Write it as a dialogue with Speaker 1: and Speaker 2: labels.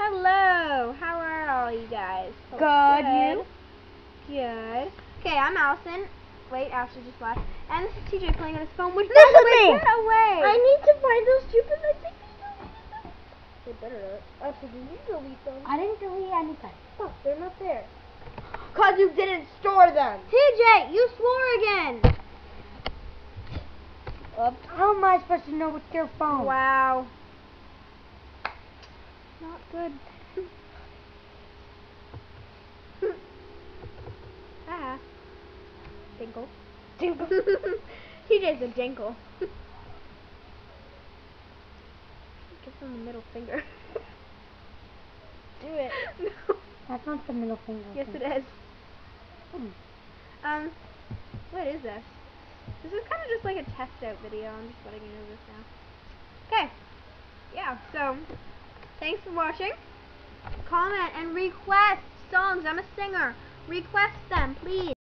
Speaker 1: Hello. How are all you guys?
Speaker 2: Good. You?
Speaker 1: Good. Okay, I'm Allison. Wait, Allison just left. And this is TJ playing on his phone. Which,
Speaker 2: This is me.
Speaker 1: Get away.
Speaker 2: I need to find those stupid. I think they better not. Actually, did you delete them? I didn't delete anything. Oh, they're not there. Cause you didn't store them.
Speaker 1: TJ, you swore again.
Speaker 2: How am I supposed to know with your phone?
Speaker 1: Wow. Not good. Ah. Dinkle.
Speaker 2: Dinkle.
Speaker 1: TJ's a dinkle. Give him the middle finger.
Speaker 2: Do it.
Speaker 1: No.
Speaker 2: That's not the middle finger.
Speaker 1: Yes, it is. What is this? This is kind of just like a test out video. I'm just letting you know this now. Okay. Yeah, so, thanks for watching. Comment and request songs. I'm a singer. Request them, please.